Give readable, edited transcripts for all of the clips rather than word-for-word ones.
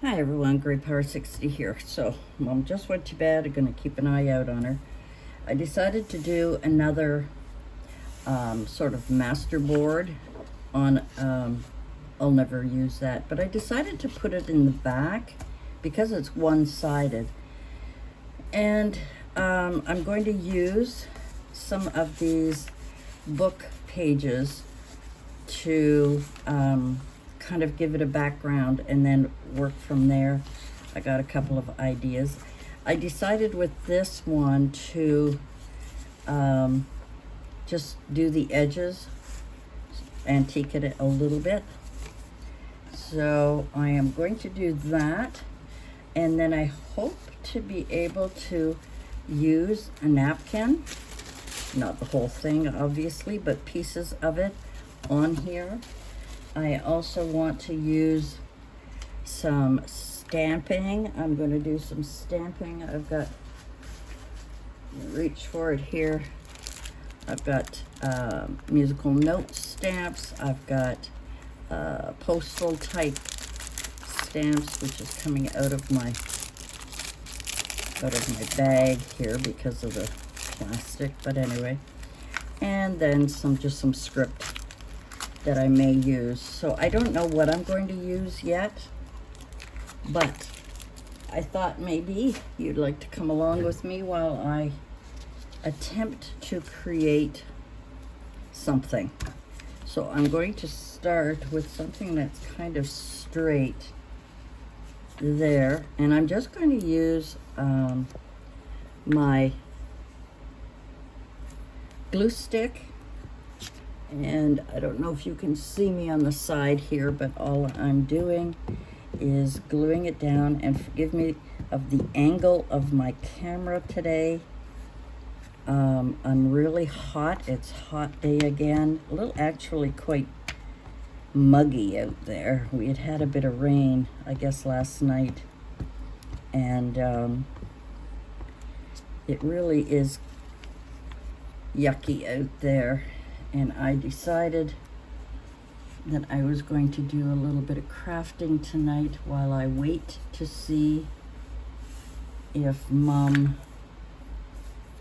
Hi everyone, Great Power 60 here. So, Mom just went to bed. I'm going to keep an eye out on her. I decided to do another sort of master board on, I'll never use that, but I decided to put it in the back because it's one-sided. And I'm going to use some of these book pages to kind of give it a background and then work from there. I got a couple of ideas. I decided with this one to just do the edges, antique it a little bit. So I am going to do that, and then I hope to be able to use a napkin, not the whole thing obviously, but pieces of it on here. I also want to use some stamping. I'm going to do some stamping. I've got, reach for it here. I've got musical note stamps. I've got postal type stamps, which is coming out of my bag here because of the plastic. But anyway, and then just some script that I may use. So I don't know what I'm going to use yet, but I thought maybe you'd like to come along with me while I attempt to create something. So I'm going to start with something that's kind of straight there, and I'm just going to use my glue stick. And I don't know if you can see me on the side here, but all I'm doing is gluing it down. And forgive me of the angle of my camera today. I'm really hot. It's hot day again. A little actually quite muggy out there. We had a bit of rain, I guess, last night. And it really is yucky out there. And I decided that I was going to do a little bit of crafting tonight while I wait to see if Mom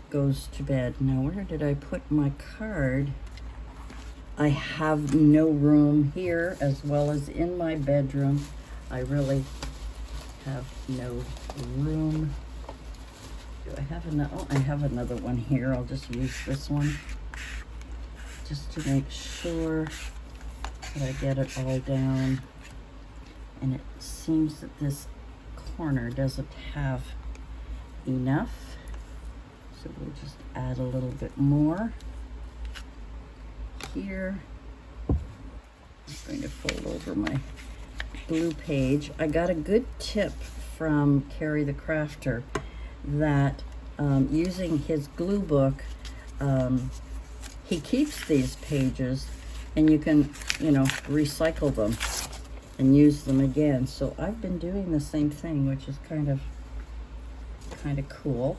goes to bed. Now, where did I put my card? I have no room here as well as in my bedroom. I really have no room. Do I have another? Oh, I have another one here. I'll just use this one, just to make sure that I get it all down. And it seems that this corner doesn't have enough, so we'll just add a little bit more here. I'm going to fold over my glue page. I got a good tip from Carrie the Crafter that using his glue book, he keeps these pages and you can, recycle them and use them again. So I've been doing the same thing, which is kind of cool.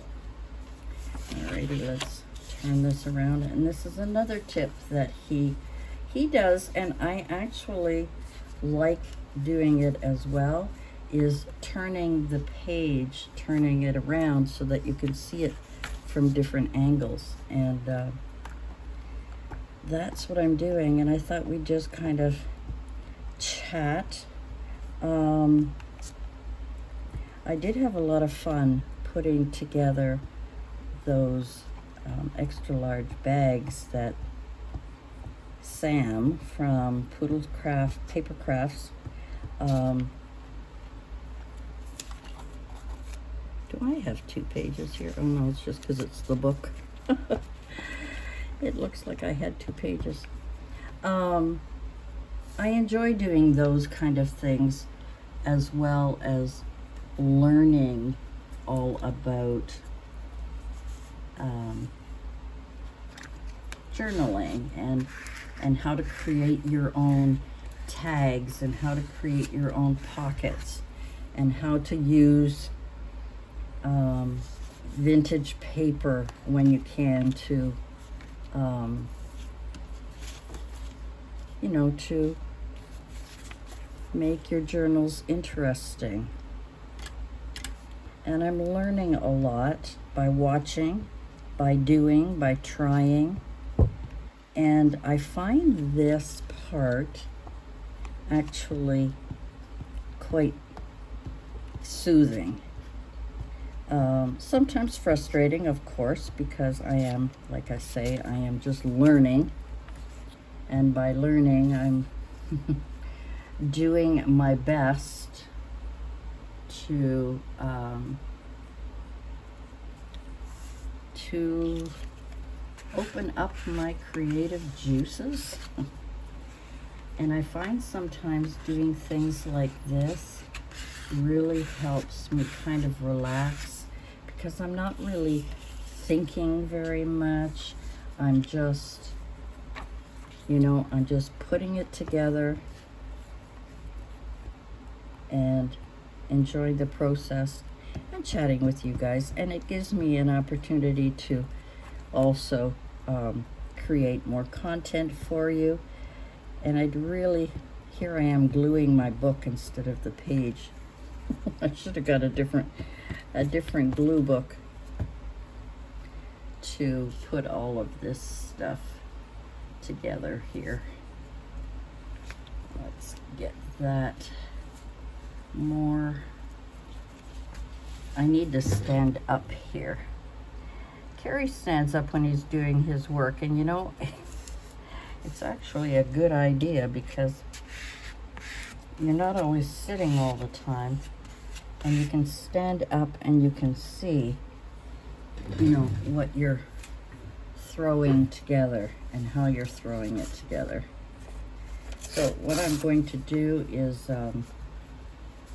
Alrighty, let's turn this around. And this is another tip that he does, and I actually like doing it as well, is turning the page, turning it around so that you can see it from different angles. And that's what I'm doing, and I thought we'd just kind of chat. I did have a lot of fun putting together those extra large bags that Sam from Poodle's Craft Paper Crafts, do I have 2 pages here? Oh no, it's just because it's the book. It looks like I had 2 pages. I enjoy doing those kind of things, as well as learning all about journaling and how to create your own tags and how to create your own pockets and how to use vintage paper when you can to to make your journals interesting. And I'm learning a lot by watching, by doing, by trying. And I find this part actually quite soothing. Sometimes frustrating, of course, because I am, like I say, I am just learning. And by learning, I'm doing my best to open up my creative juices. And I find sometimes doing things like this really helps me kind of relax, because I'm not really thinking very much. I'm just, I'm just putting it together and enjoying the process and chatting with you guys. And it gives me an opportunity to also create more content for you. And here I am gluing my book instead of the page. I should have got a different glue book to put all of this stuff together here. Let's get that more. I need to stand up here. Kerry stands up when he's doing his work, and it's actually a good idea, because you're not always sitting all the time, and you can stand up and you can see, what you're throwing together and how you're throwing it together. So what I'm going to do is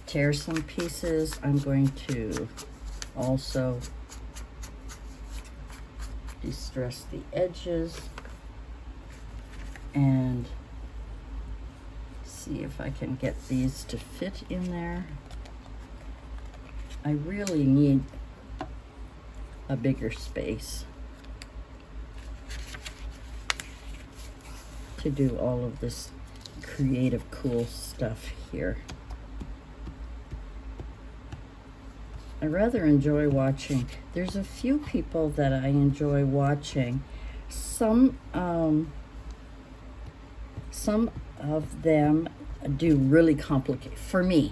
tear some pieces. I'm going to also distress the edges and see if I can get these to fit in there. I really need a bigger space to do all of this creative, cool stuff here. I rather enjoy watching. There's a few people that I enjoy watching. Some of them do really complicated, for me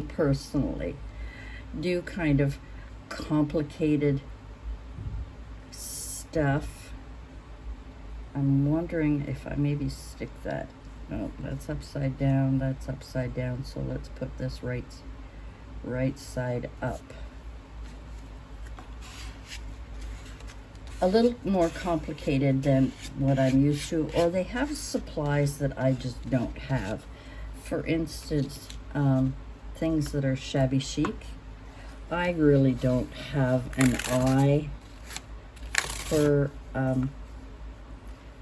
personally, do kind of complicated stuff. I'm wondering if I maybe stick that. No, that's upside down, so let's put this right side up. A little more complicated than what I'm used to, or they have supplies that I just don't have. For instance, things that are shabby chic. I really don't have an eye for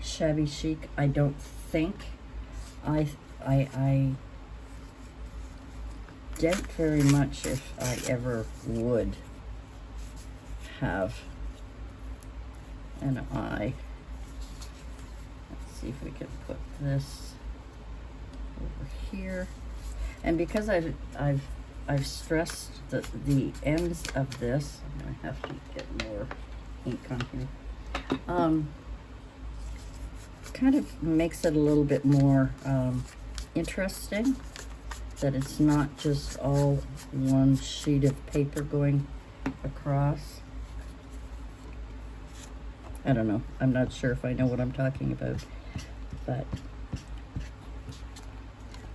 shabby chic. I don't think. I doubt very much if I ever would have an eye. Let's see if we can put this over here. And because I've stressed the ends of this, I'm gonna have to get more ink on here. Kind of makes it a little bit more interesting, that it's not just all one sheet of paper going across. I don't know. I'm not sure if I know what I'm talking about, but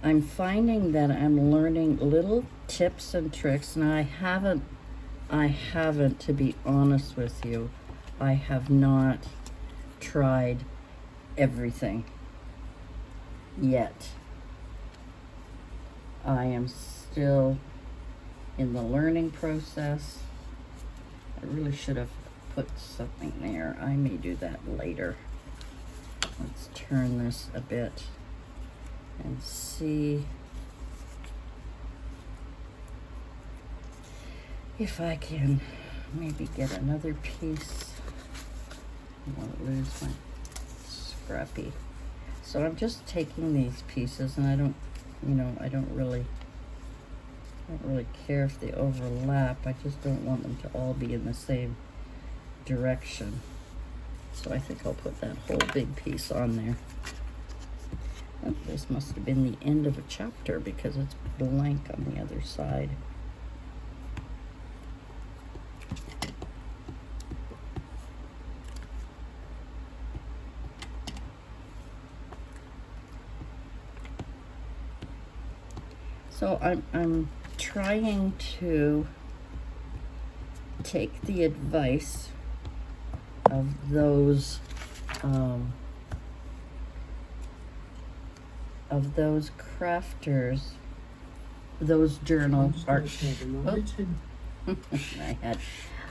I'm finding that I'm learning little tips and tricks. Now I haven't, to be honest with you, I have not tried everything yet. I am still in the learning process. I really should have put something there. I may do that later. Let's turn this a bit and see if I can maybe get another piece. I don't want to lose my scrappy. So I'm just taking these pieces, and I don't you know, I don't really care if they overlap. I just don't want them to all be in the same direction. So I think I'll put that whole big piece on there. Oh, this must have been the end of a chapter because it's blank on the other side. So I'm trying to take the advice of those crafters, those journal art. Oh.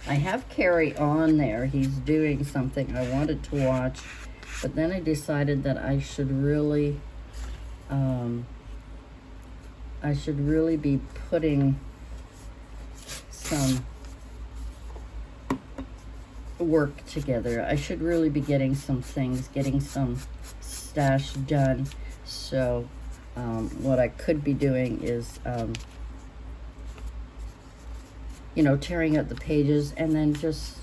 I have Carrie on there. He's doing something I wanted to watch, but then I decided that I should really be putting some work together. I should really be getting some things, getting some stash done. So what I could be doing is you know, tearing out the pages and then just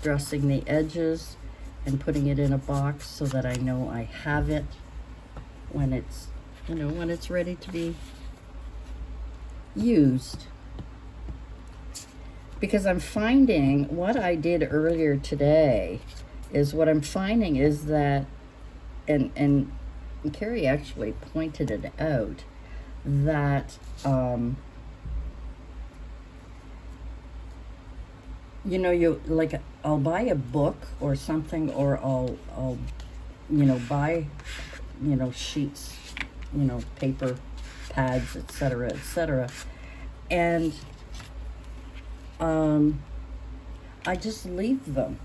dressing the edges and putting it in a box so that I know I have it when it's, you know, when it's ready to be used. Because I'm finding what I did earlier today is what I'm finding is that, and Carrie actually pointed it out, that you know, you like, I'll buy a book or something, or I'll you know, buy, you know, sheets, you know, paper, pads, etc., and I just leave them.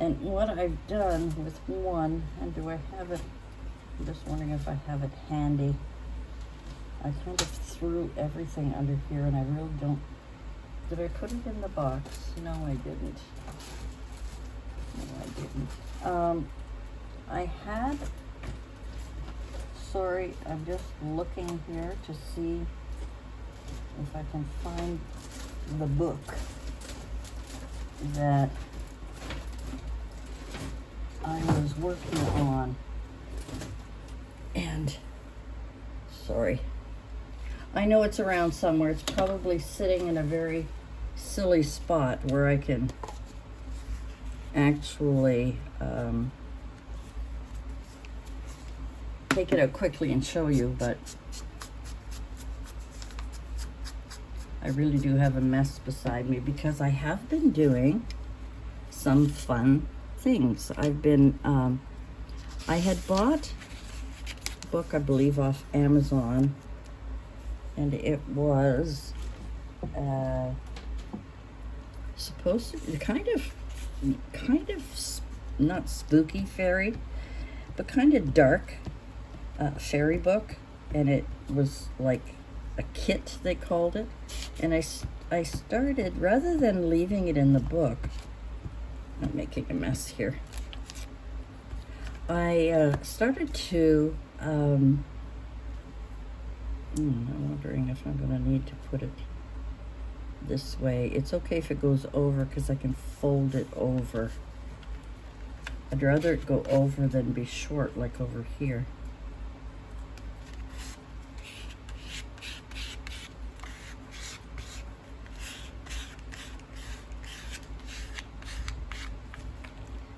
And what I've done with one, and do I have it? I'm just wondering if I have it handy. I kind of threw everything under here, and I really don't. Did I put it in the box? No, I didn't. I had, sorry, I'm just looking here to see if I can find the book that I was working on. And, sorry, I know it's around somewhere. It's probably sitting in a very silly spot where I can actually take it out quickly and show you, but I really do have a mess beside me because I have been doing some fun things. I've been, I had bought a book, I believe, off Amazon, and it was supposed to be kind of not spooky fairy, but kind of dark fairy book, and it was like a kit, they called it. And I started, rather than leaving it in the book, I'm making a mess here, I started to I'm wondering if I'm going to need to put it this way. It's okay if it goes over because I can fold it over. I'd rather it go over than be short, like over here.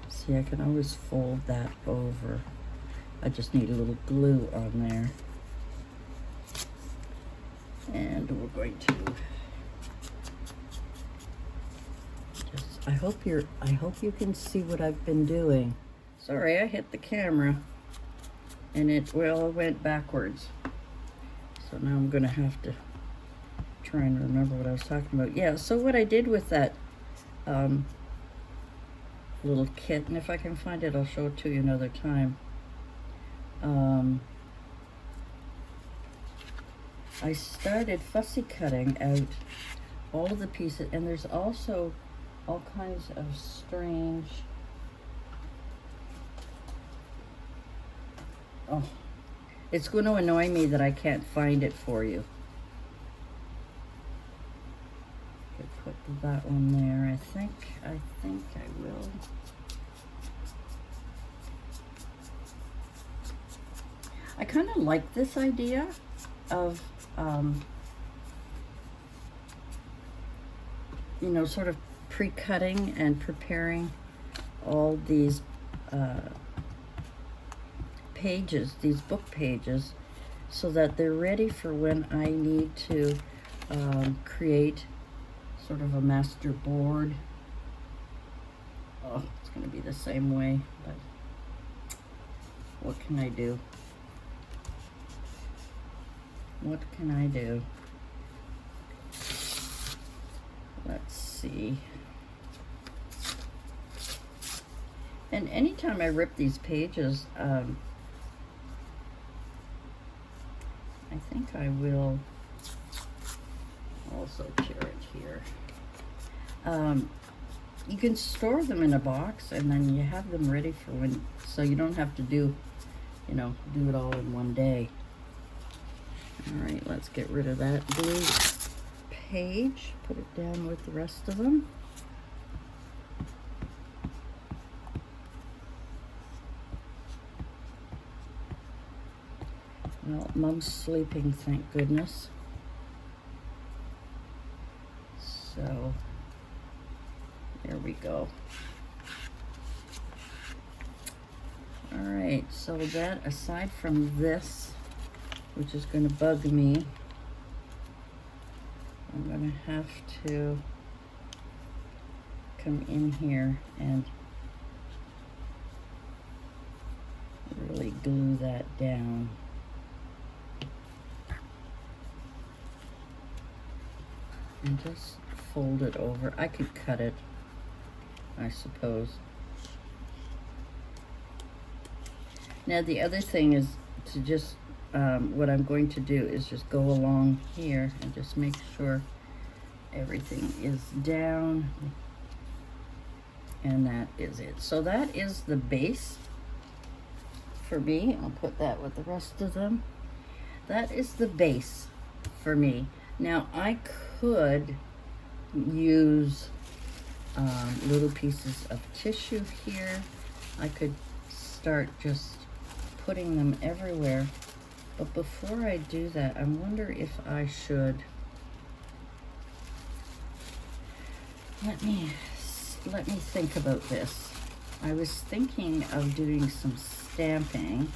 See, I can always fold that over. I just need a little glue on there. And we're going to just, I hope you can see what I've been doing. Sorry, I hit the camera and it went backwards. So now I'm gonna have to try and remember what I was talking about. Yeah, so what I did with that little kit, and if I can find it, I'll show it to you another time. I started fussy cutting out all of the pieces, and there's also all kinds of strange, It's going to annoy me that I can't find it for you. Could put that one there. I think I will. I kind of like this idea of, you know, sort of pre-cutting and preparing all these pages, these book pages, so that they're ready for when I need to create sort of a master board. Oh, it's going to be the same way, but what can I do? What can I do? Let's see. And anytime I rip these pages, I think I will also tear it here. You can store them in a box, and then you have them ready for when, so you don't have to do, you know, do it all in one day. All right, let's get rid of that blue page. Put it down with the rest of them. Well, Mom's sleeping, thank goodness. So, there we go. All right, so that, aside from this, which is going to bug me, I'm going to have to come in here and really glue that down. And just fold it over. I could cut it, I suppose. Now the other thing is to just, what I'm going to do is just go along here and just make sure everything is down. And that is it. So that is the base for me. I'll put that with the rest of them. That is the base for me. Now I could use little pieces of tissue here. I could start just putting them everywhere. But before I do that, I wonder if I should, let me think about this. I was thinking of doing some stamping.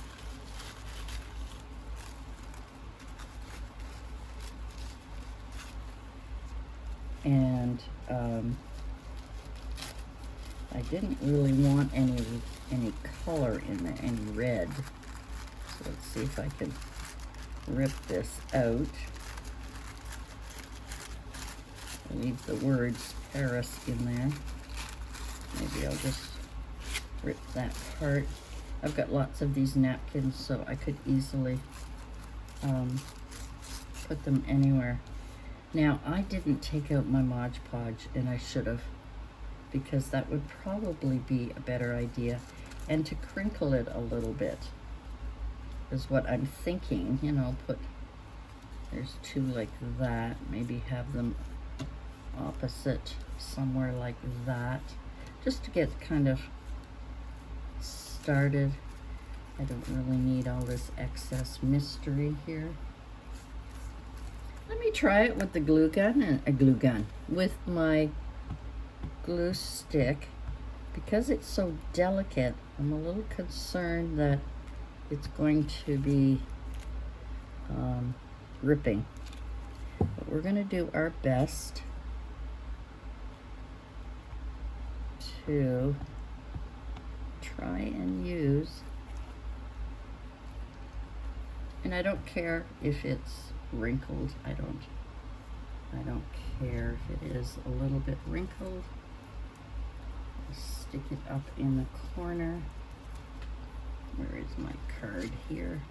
And I didn't really want any color in there, any red. So let's see if I can rip this out. I'll leave the words Paris in there. Maybe I'll just rip that part. I've got lots of these napkins, so I could easily put them anywhere. Now, I didn't take out my Mod Podge, and I should have, because that would probably be a better idea. And to crinkle it a little bit is what I'm thinking. You know, there's two like that. Maybe have them opposite somewhere like that, just to get kind of started. I don't really need all this excess mystery here. Let me try it with the glue gun, with my glue stick. Because it's so delicate, I'm a little concerned that it's going to be ripping. But we're going to do our best to try and use, and I don't care if it's wrinkled. I don't care if it is a little bit wrinkled. Stick it up in the corner. Where is my card here?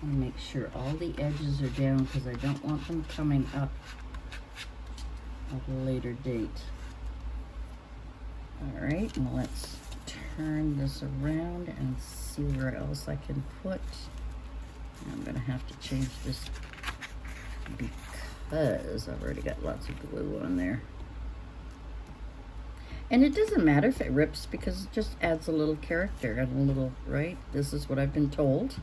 And make sure all the edges are down, because I don't want them coming up at a later date. All right, and let's turn this around and see where else I can put. I'm gonna have to change this because I've already got lots of glue on there. And it doesn't matter if it rips because it just adds a little character and a little, right? This is what I've been told.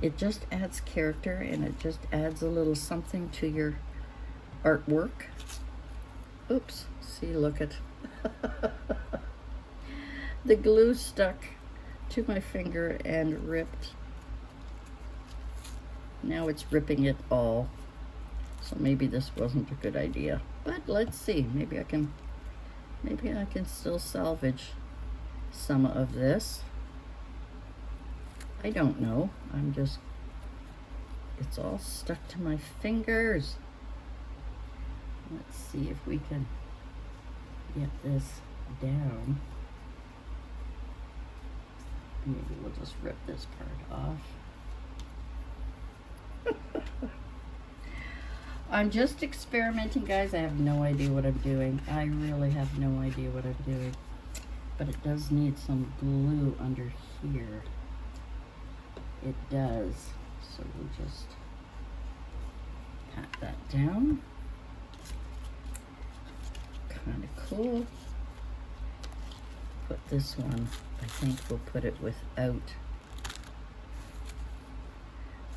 It just adds character and it just adds a little something to your artwork. Oops, see, look at the glue stuck to my finger and ripped. Now it's ripping it all. So maybe this wasn't a good idea. But let's see, maybe I can still salvage some of this. I don't know. It's all stuck to my fingers. Let's see if we can get this down. Maybe we'll just rip this part off. I'm just experimenting, guys. I have no idea what I'm doing. I really have no idea what I'm doing. But it does need some glue under here. It does. So we'll just pat that down. Kind of cool. Put this one, I think we'll put it without.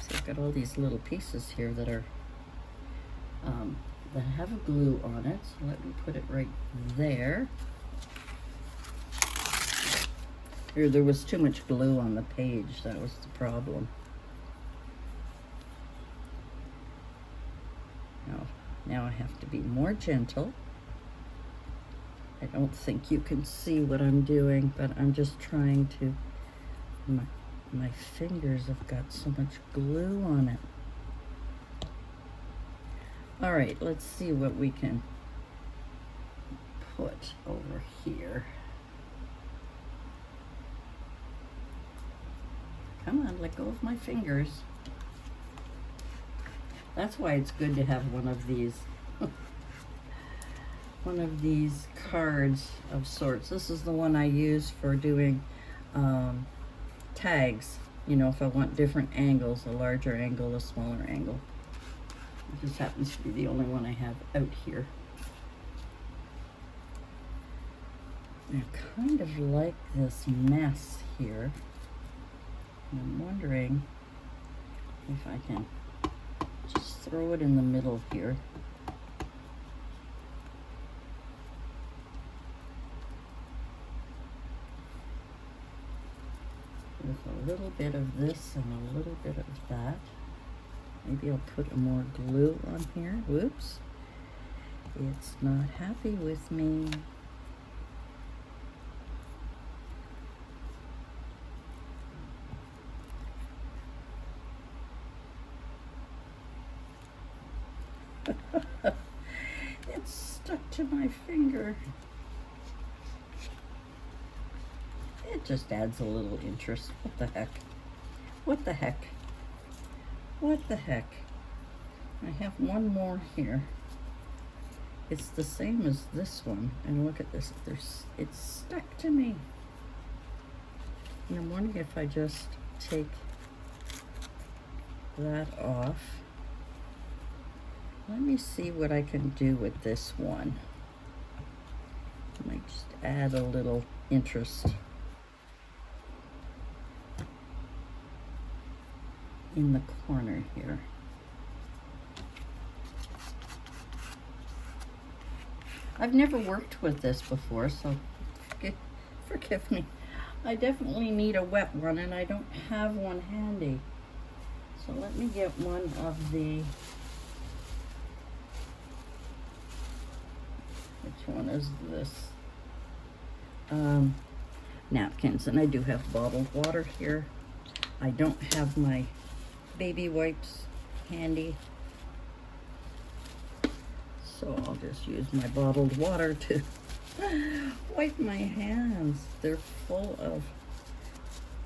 So I've got all these little pieces here that are that have a glue on it. So let me put it right there. There was too much glue on the page. That was the problem. Now I have to be more gentle. I don't think you can see what I'm doing, but I'm just trying to, my fingers have got so much glue on it. All right, let's see what we can put over here. Come on, let go of my fingers. That's why it's good to have one of these one of these cards of sorts. This is the one I use for doing tags. You know, if I want different angles, a larger angle, a smaller angle. It just happens to be the only one I have out here. I kind of like this mess here. I'm wondering if I can just throw it in the middle here. With a little bit of this and a little bit of that. Maybe I'll put more glue on here. Whoops. It's not happy with me. It's stuck to my finger. It just adds a little interest. What the heck? What the heck? What the heck? I have one more here. It's the same as this one. And look at this. It's stuck to me. And I'm wondering if I just take that off. Let me see what I can do with this one. I might just add a little interest in the corner here. I've never worked with this before, so forgive me. I definitely need a wet one, and I don't have one handy. So let me get one of the, which one is this? Napkins, and I do have bottled water here. I don't have my baby wipes handy, so I'll just use my bottled water to wipe my hands. They're full of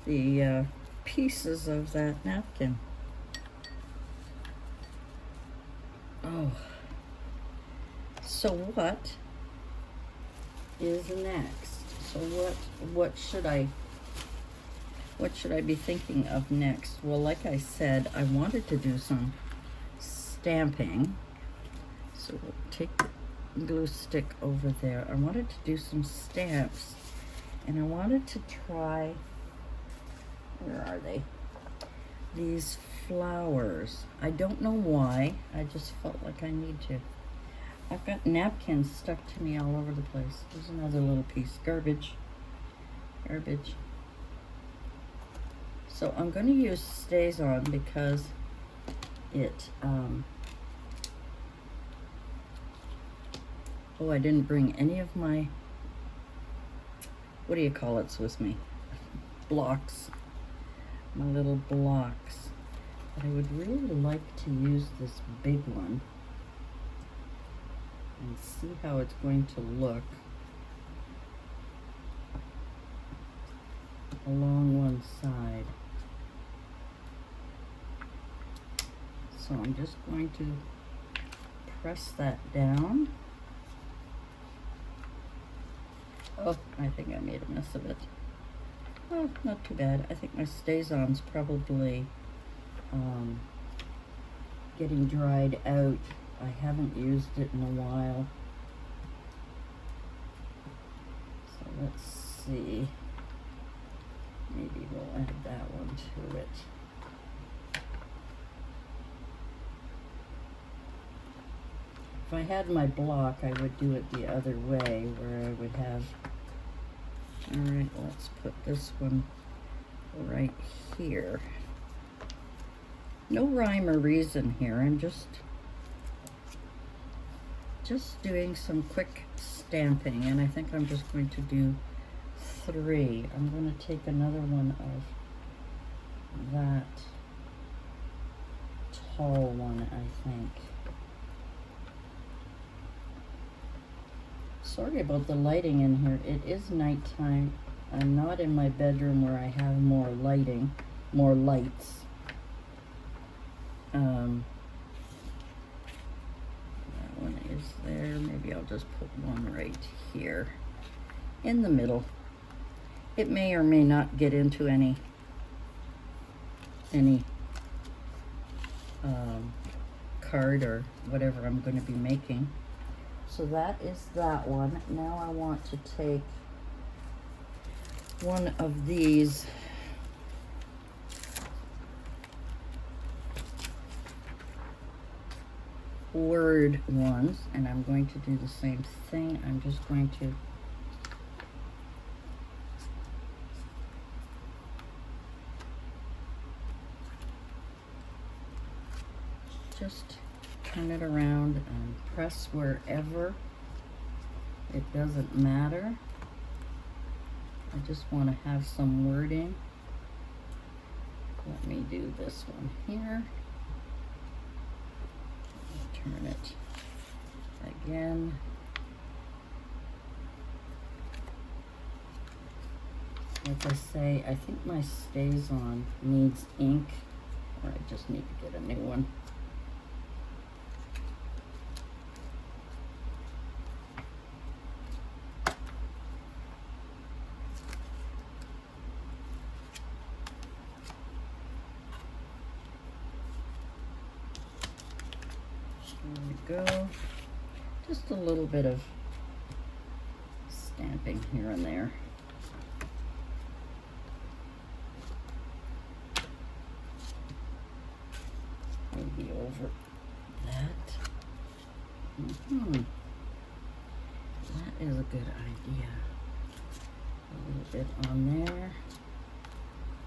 the pieces of that napkin. Oh, So what is next? So what should I be thinking of next? Well, like I said, I wanted to do some stamping. So we'll take the glue stick over there. I wanted to do some stamps, and I wanted to try, where are they? These flowers. I don't know why. I just felt like I need to. I've got napkins stuck to me all over the place. There's another little piece. Garbage. Garbage. So I'm going to use StazOn because it, oh, I didn't bring any of my, what do you call it with me? Blocks. My little blocks. But I would really like to use this big one and see how it's going to look along one side. So I'm just going to press that down. Oh, I think I made a mess of it. Oh, not too bad. I think my StazOn's probably getting dried out. I haven't used it in a while. So let's see. Maybe we'll add that one to it. If I had my block, I would do it the other way, where I would have, all right, let's put this one right here. No rhyme or reason here. I'm just doing some quick stamping, and I think I'm just going to do 3. I'm going to take another one of that tall one, I think. Sorry about the lighting in here. It is nighttime. I'm not in my bedroom where I have more lighting, more lights. That one is there. Maybe I'll just put one right here in the middle. It may or may not get into any card or whatever I'm going to be making. So that is that one. Now I want to take one of these word ones, and I'm going to do the same thing. I'm just going to turn it around and press wherever. It doesn't matter. I just want to have some wording. Let me do this one here. Turn it again. Like I say, I think my StazOn needs ink, or I just need to get a new one. There we go. Just a little bit of stamping here and there. Maybe over that. That is a good idea. A little bit on there.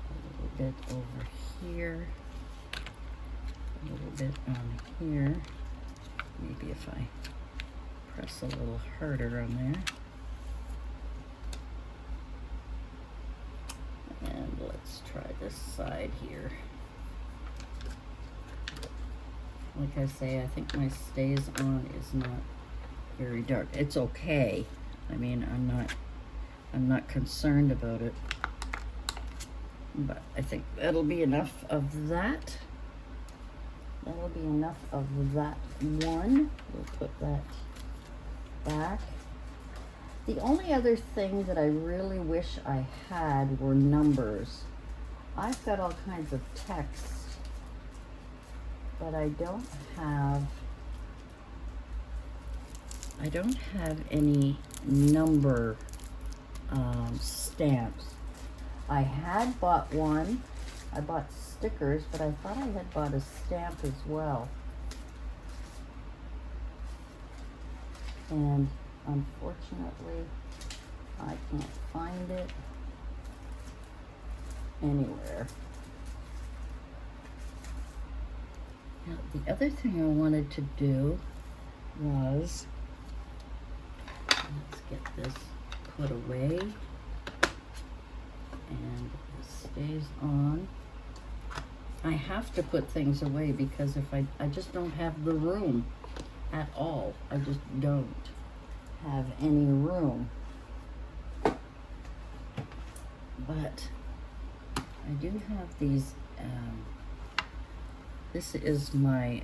A little bit over here. A little bit on here. Maybe if I press a little harder on there. And let's try this side here. Like I say, I think my StazOn is not very dark. It's okay. I mean, I'm not concerned about it. But I think that'll be enough of that. That'll be enough of that one. We'll put that back. The only other thing that I really wish I had were numbers. I've got all kinds of text, but I don't have any number stamps. I had bought one. I bought stickers, but I thought I had bought a stamp as well. And unfortunately, I can't find it anywhere. Now, the other thing I wanted to do was, let's get this put away, and this stays on. I have to put things away because if I just don't have the room at all. I just don't have any room. But I do have these, this is my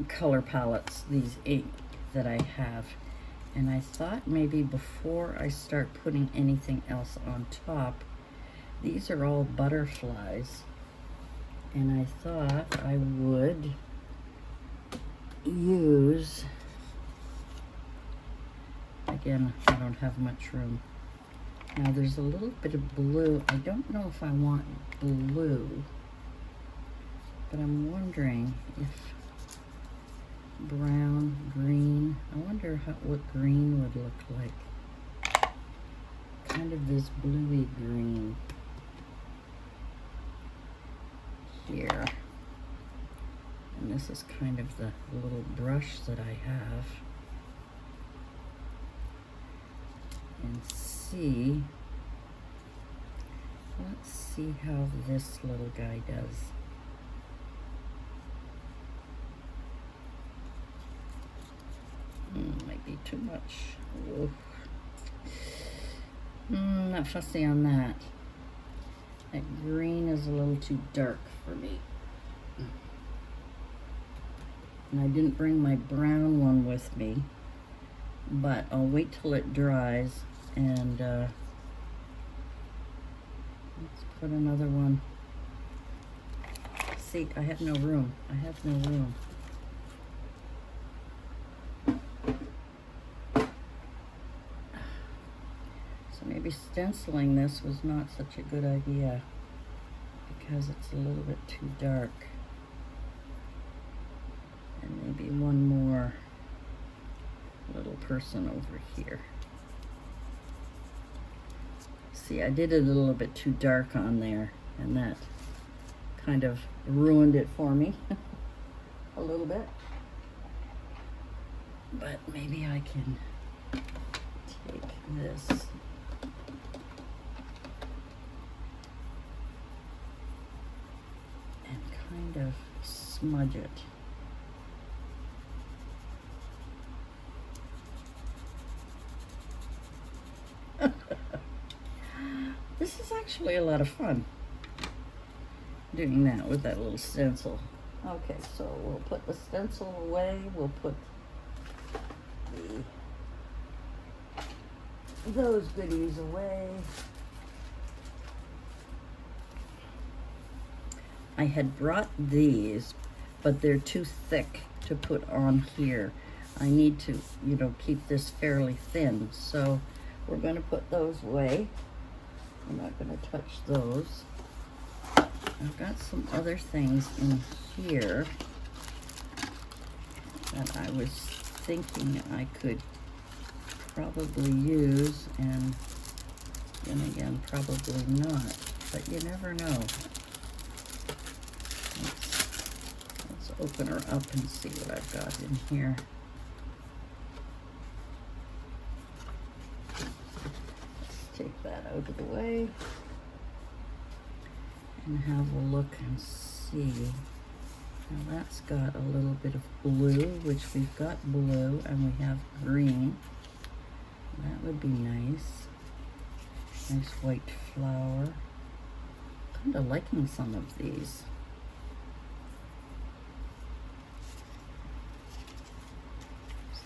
color palettes, these 8 that I have. And I thought maybe before I start putting anything else on top, these are all butterflies. And I thought I would use, again, I don't have much room. Now there's a little bit of blue. I don't know if I want blue, but I'm wondering if brown, green, I wonder what green would look like. Kind of this bluey green here. And this is kind of the little brush that I have. And see, let's see how this little guy does. Might be too much. Not fussy on that. That green is a little too dark for me. And I didn't bring my brown one with me, but I'll wait till it dries and let's put another one. See, I have no room. I have no room. So maybe stenciling this was not such a good idea because it's a little bit too dark. And maybe one more little person over here. See, I did it a little bit too dark on there, and that kind of ruined it for me a little bit. But maybe I can take this and kind of smudge it. This is actually a lot of fun, doing that with that little stencil. Okay, so we'll put the stencil away. We'll put those goodies away. I had brought these, but they're too thick to put on here. I need to, keep this fairly thin. So we're going to put those away. I'm not going to touch those. I've got some other things in here that I was thinking I could probably use, and then again, probably not. But you never know. Let's open her up and see what I've got in here. Take that out of the way and have a look and see. Now that's got a little bit of blue, which we've got blue, and we have green. That would be nice. Nice white flower. Kind of liking some of these.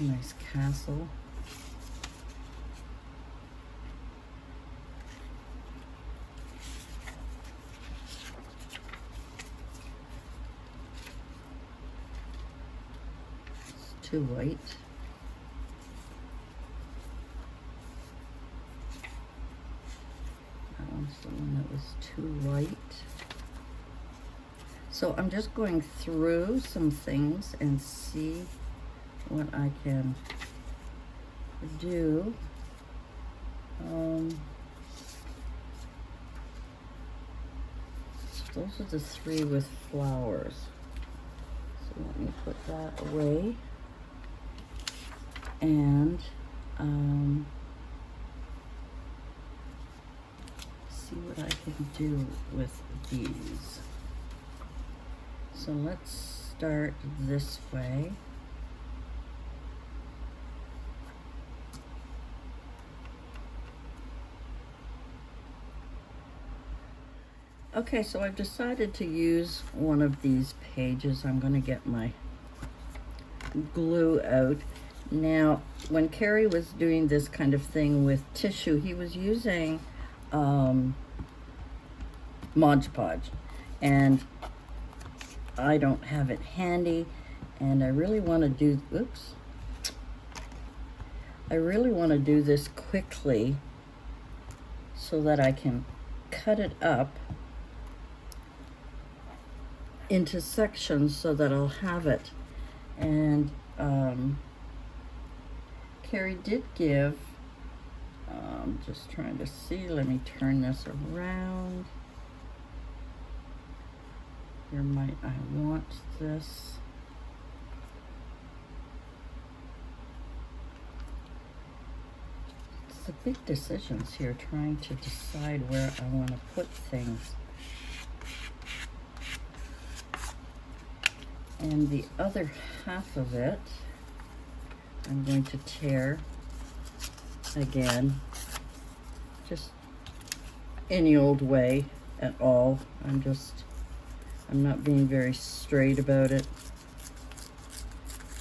Nice castle. It's too white. That one's the one that was too white. So I'm just going through some things and see what I can do. So those are the three with flowers. So let me put that away. And see what I can do with these. So let's start this way. Okay, so I've decided to use one of these pages. I'm going to get my glue out. Now, when Carrie was doing this kind of thing with tissue, he was using Mod Podge, and I don't have it handy, and I really want to do, oops. I really want to do this quickly so that I can cut it up into sections so that I'll have it. And Carrie did give, just trying to see, let me turn this around. Here might I want this. It's the big decisions here, trying to decide where I want to put things. And the other half of it, I'm going to tear again, just any old way at all. I'm not being very straight about it.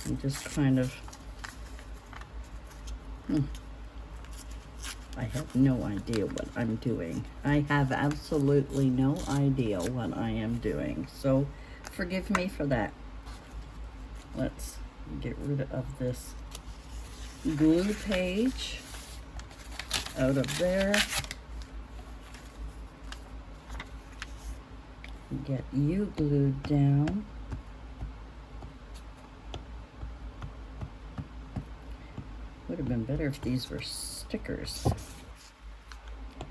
I'm just kind of, I have no idea what I'm doing. I have absolutely no idea what I am doing. So forgive me for that. Let's get rid of this glue page out of there. Get you glued down. Would have been better if these were stickers,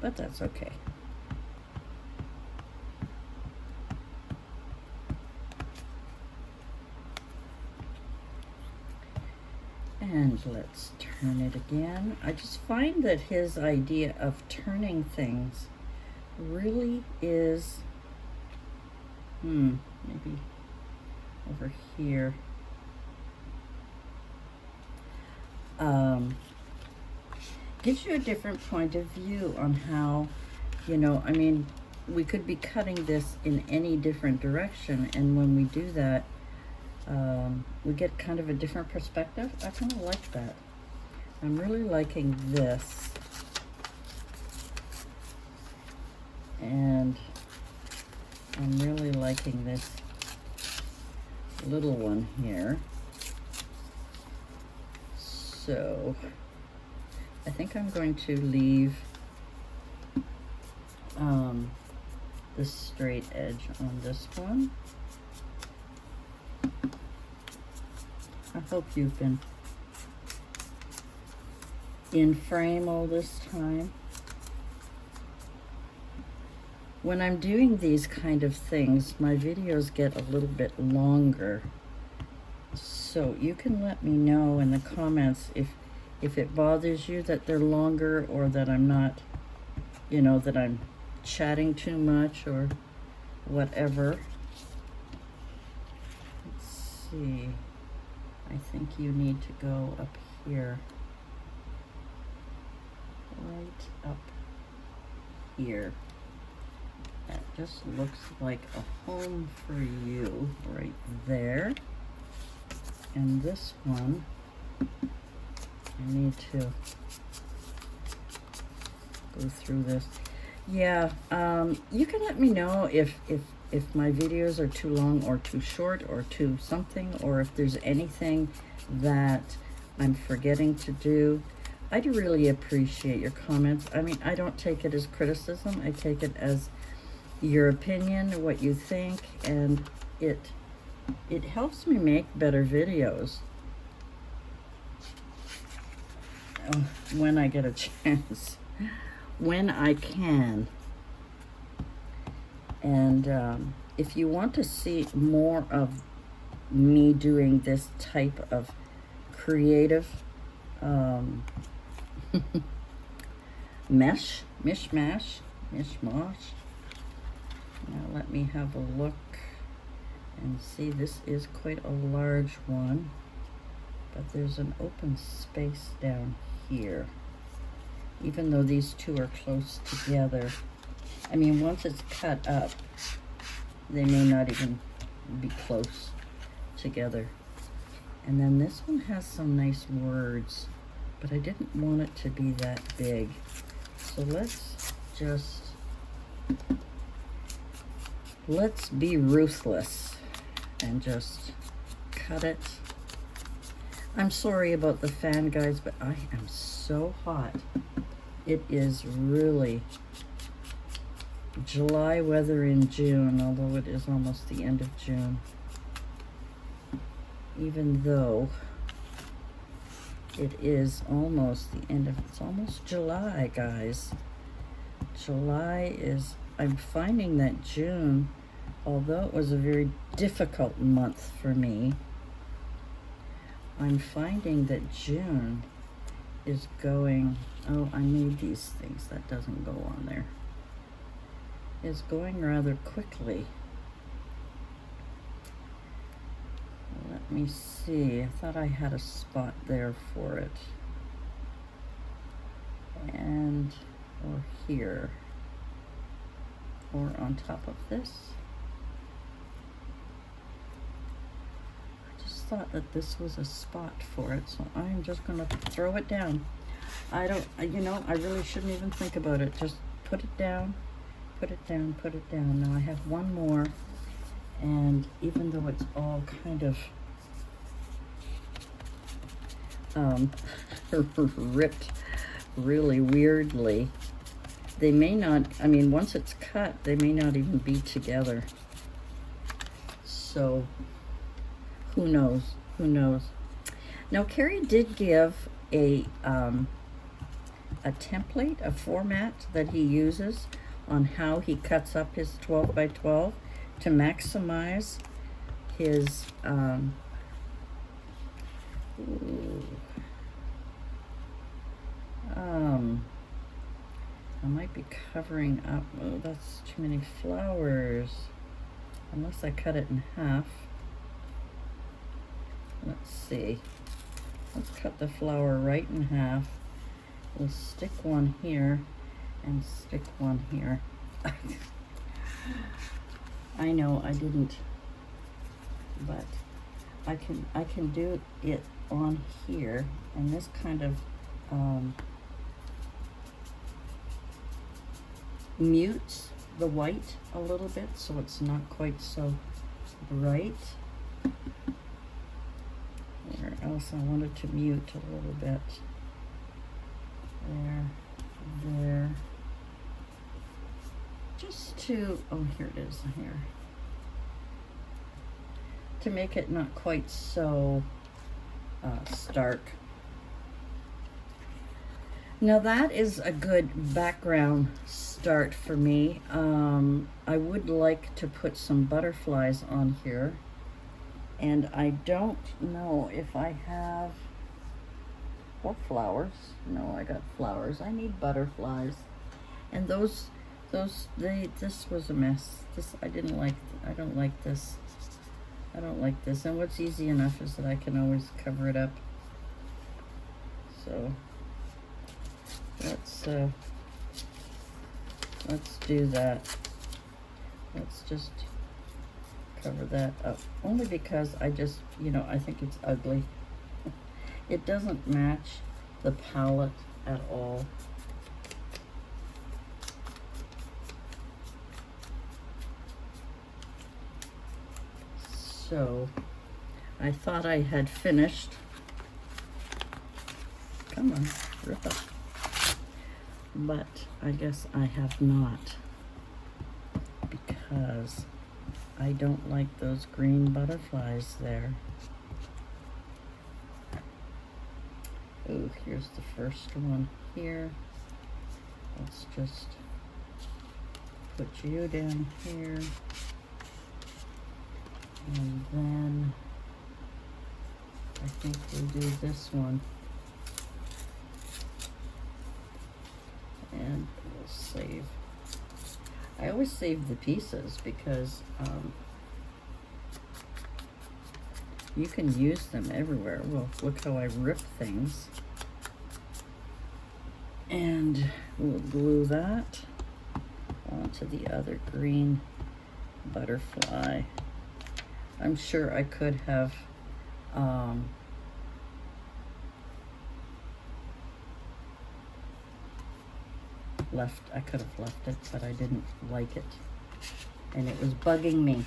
but that's okay. And let's turn it again. I just find that his idea of turning things really is, maybe over here. Gives you a different point of view on how, I mean, we could be cutting this in any different direction, and when we do that, we get kind of a different perspective. I kind of like that. I'm really liking this. And I'm really liking this little one here. So I think I'm going to leave the straight edge on this one. I hope you've been in frame all this time. When I'm doing these kind of things, my videos get a little bit longer. So you can let me know in the comments if it bothers you that they're longer, or that I'm not, that I'm chatting too much or whatever. Let's see. I think you need to go up here. Right up here. That just looks like a home for you right there. And this one I need to go through this. Yeah, you can let me know if my videos are too long or too short or too something, or if there's anything that I'm forgetting to do. I'd really appreciate your comments. I mean, I don't take it as criticism. I take it as your opinion, what you think, and it helps me make better videos when I get a chance, when I can. And if you want to see more of me doing this type of creative mishmash. Now let me have a look and see. This is quite a large one, but there's an open space down here. Even though these two are close together, I mean, once it's cut up, they may not even be close together. And then this one has some nice words, but I didn't want it to be that big. So let's be ruthless and just cut it. I'm sorry about the fan, guys, but I am so hot. It is really July weather in June, although it is almost the end of June. Even though it is almost the end of, it's almost July, guys. July is, I'm finding that June, although it was a very difficult month for me, I'm finding that June is going, oh, I need these things, that doesn't go on there, is going rather quickly. Let me see, I thought I had a spot there for it. And, or here, or on top of this. I just thought that this was a spot for it, so I'm just gonna throw it down. I don't, you know, I really shouldn't even think about it. Just put it down, put it down, put it down. Now I have one more, and even though it's all kind of ripped really weirdly, they may not, I mean, once it's cut, they may not even be together. So who knows? Who knows? Now, Carrie did give a template, a format that he uses on how he cuts up his 12 by 12 to maximize his I might be covering up, oh, that's too many flowers, unless I cut it in half. Let's see, let's cut the flower right in half. We'll stick one here and stick one here. I know I didn't, but I can do it on here, and this kind of mutes the white a little bit, so it's not quite so bright. Where else I wanted to mute a little bit. There. Just to, oh, here it is, here. To make it not quite so stark. Now that is a good background start for me. I would like to put some butterflies on here, and I don't know if I have, or flowers. No, I got flowers. I need butterflies, and this was a mess. I don't like this. I don't like this. And what's easy enough is that I can always cover it up. So let's do that. Let's just cover that up, only because I just, you know, I think it's ugly. It doesn't match the palette at all. So I thought I had finished. Come on, rip up. But I guess I have not, because I don't like those green butterflies there. Ooh, here's the first one here. Let's just put you down here. And then I think we'll do this one. And we'll save. I always save the pieces because you can use them everywhere. Well, look how I rip things. And we'll glue that onto the other green butterfly. I'm sure I could have I could have left it, but I didn't like it. And it was bugging me.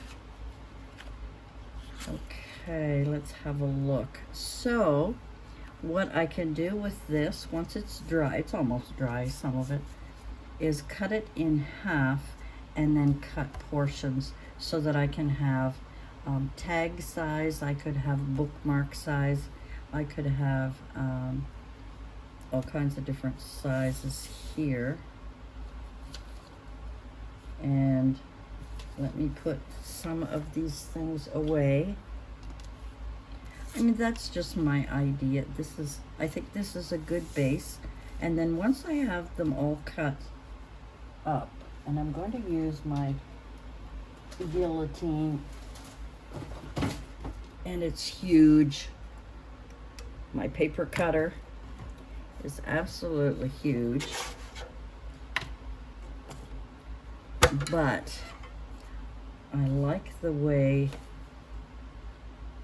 Okay, let's have a look. So, what I can do with this, once it's dry, it's almost dry, some of it, is cut it in half and then cut portions so that I can have tag size, I could have bookmark size, I could have all kinds of different sizes here. And let me put some of these things away. I mean, that's just my idea. I think this is a good base. And then once I have them all cut up, and I'm going to use my guillotine, and it's huge. My paper cutter is absolutely huge. But I like the way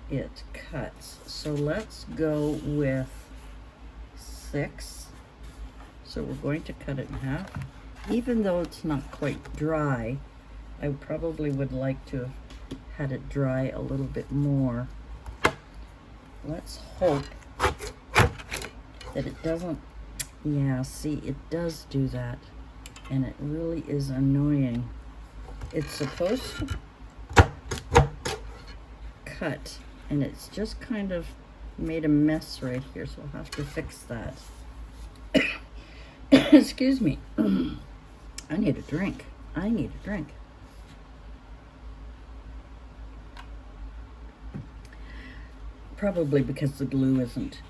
it cuts. So let's go with 6. So we're going to cut it in half. Even though it's not quite dry, I probably would like to have had it dry a little bit more. Let's hope that it doesn't, yeah, see, it does do that. And it really is annoying. It's supposed to cut, and it's just kind of made a mess right here, so I'll have to fix that. Excuse me. I need a drink. I need a drink. Probably because the glue isn't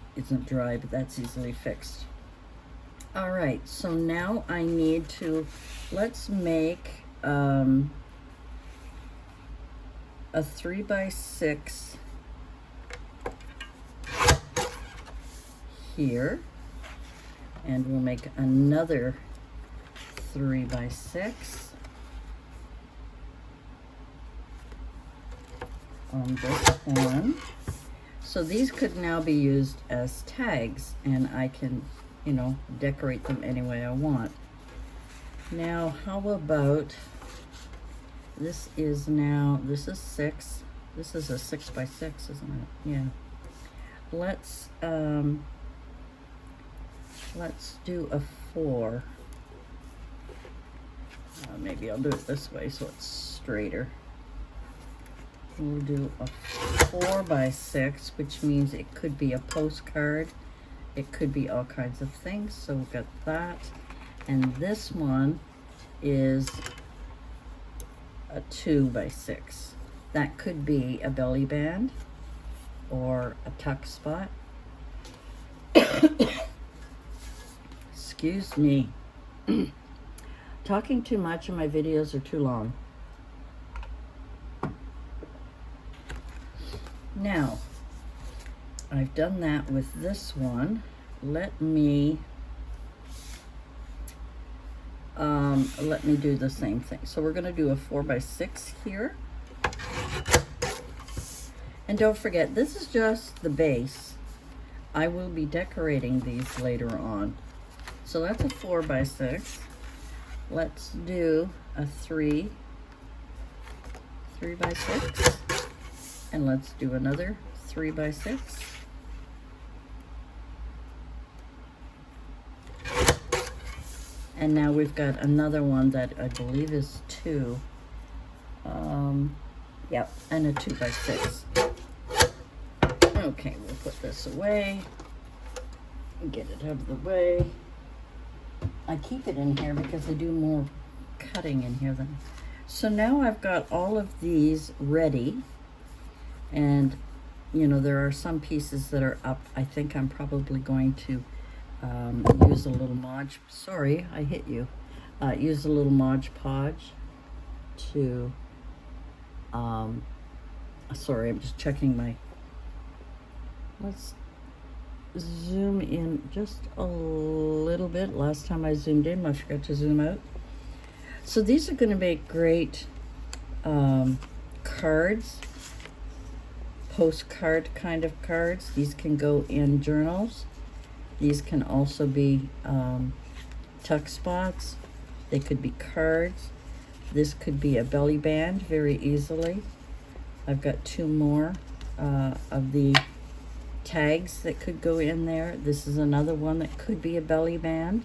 dry, but that's easily fixed. All right, so now I need to, let's make a 3x6 here, and we'll make another 3x6 on this one. So these could now be used as tags, and I can, you know, decorate them any way I want. Now, how about, this is 6. This is a 6x6, isn't it? Yeah. Let's do a 4. Maybe I'll do it this way so it's straighter. We'll do a 4x6, which means it could be a postcard. It could be all kinds of things. So we've got that. And this one is a 2x6. That could be a belly band or a tuck spot. Excuse me. Talking too much and my videos are too long. Now, I've done that with this one. Let me do the same thing. So we're going to do a 4x6 here. And don't forget, this is just the base. I will be decorating these later on. So that's a 4 by 6. Let's do a 3 by 6. And let's do another 3 by 6. And now we've got another one that I believe is 2. Yep, and a 2 by 6. Okay, we'll put this away. Get it out of the way. I keep it in here because I do more cutting in here than. So now I've got all of these ready. And, you know, there are some pieces that are up. I think I'm probably going to use a little Mod. Sorry, I hit you. Use a little Mod Podge to. Sorry, I'm just checking my. Let's zoom in just a little bit. Last time I zoomed in, I forgot to zoom out. So these are going to make great cards, postcard kind of cards. These can go in journals. These can also be tuck spots. They could be cards. This could be a belly band very easily. I've got 2 more of the tags that could go in there. This is another one that could be a belly band.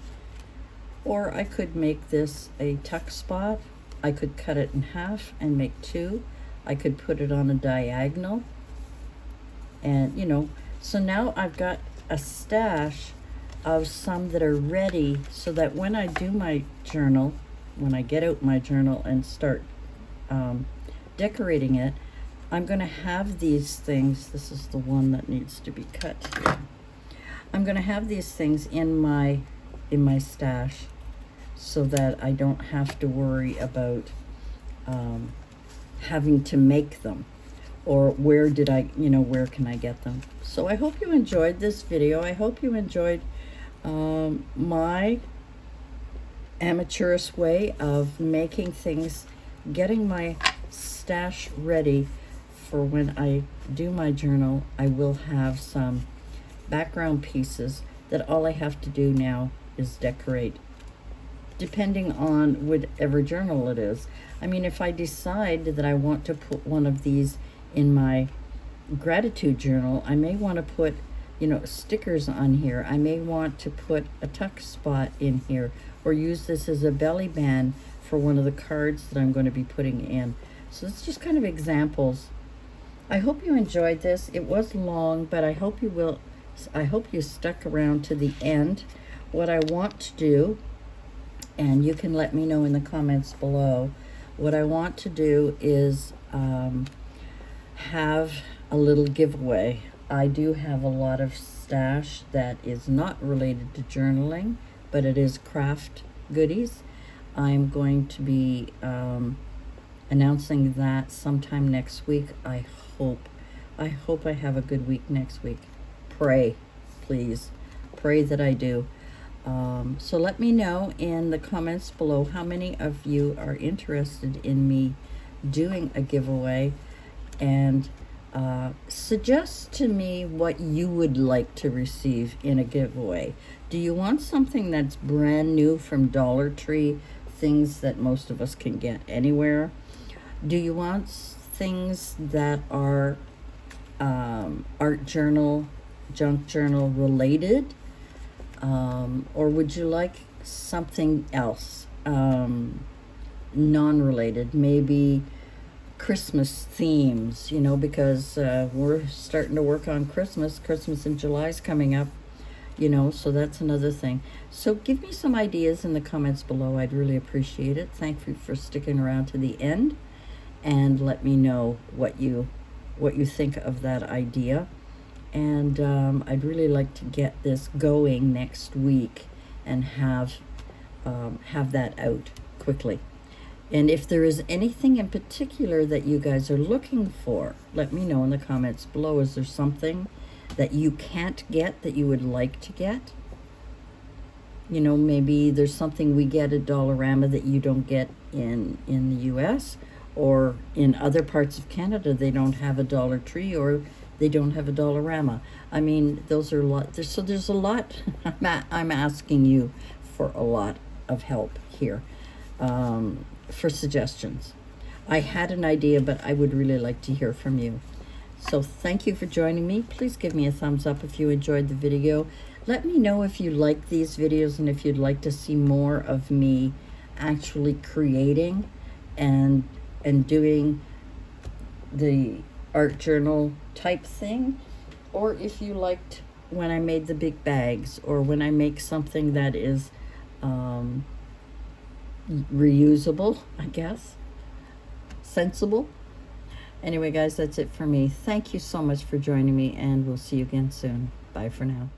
Or I could make this a tuck spot. I could cut it in half and make 2. I could put it on a diagonal. And, you know, so now I've got a stash of some that are ready so that when I do my journal, when I get out my journal and start decorating it, I'm going to have these things. This is the one that needs to be cut here. I'm going to have these things in my stash so that I don't have to worry about having to make them, or where did I, you know, where can I get them. So I hope you enjoyed this video. I hope you enjoyed my amateurish way of making things, getting my stash ready for when I do my journal. I will have some background pieces that all I have to do now is decorate, depending on whatever journal it is. I mean, if I decide that I want to put one of these in my gratitude journal, I may want to put, you know, stickers on here. I may want to put a tuck spot in here, or use this as a belly band for one of the cards that I'm going to be putting in. So it's just kind of examples. I hope you enjoyed this. It was long, but I hope you will. I hope you stuck around to the end. What I want to do, and you can let me know in the comments below, what I want to do is have a little giveaway. I do have a lot of stash that is not related to journaling, but it is craft goodies. I'm going to be announcing that sometime next week. I hope I have a good week next week. Pray, please. Pray that I do. So let me know in the comments below how many of you are interested in me doing a giveaway, and suggest to me what you would like to receive in a giveaway. Do you want something that's brand new from Dollar Tree, things that most of us can get anywhere? Do you want things that are art journal, junk journal related? Or would you like something else, non-related, maybe Christmas themes, you know, because we're starting to work on Christmas. Christmas in July is coming up, you know, so that's another thing. So give me some ideas in the comments below. I'd really appreciate it. Thank you for sticking around to the end, and let me know what you think of that idea. And I'd really like to get this going next week and have that out quickly. And if there is anything in particular that you guys are looking for, let me know in the comments below. Is there something that you can't get that you would like to get? You know, maybe there's something we get at Dollarama that you don't get in the US, or in other parts of Canada they don't have a Dollar Tree, or They don't have a Dollarama. I mean, those are a lot. There's a lot. I'm asking you for a lot of help here, for suggestions. I had an idea, but I would really like to hear from you. So thank you for joining me. Please give me a thumbs up if you enjoyed the video. Let me know if you like these videos and if you'd like to see more of me actually creating and doing the art journal type thing, or if you liked when I made the big bags, or when I make something that is reusable, I guess, sensible. Anyway, guys, that's it for me. Thank you so much for joining me, and we'll see you again soon. Bye for now.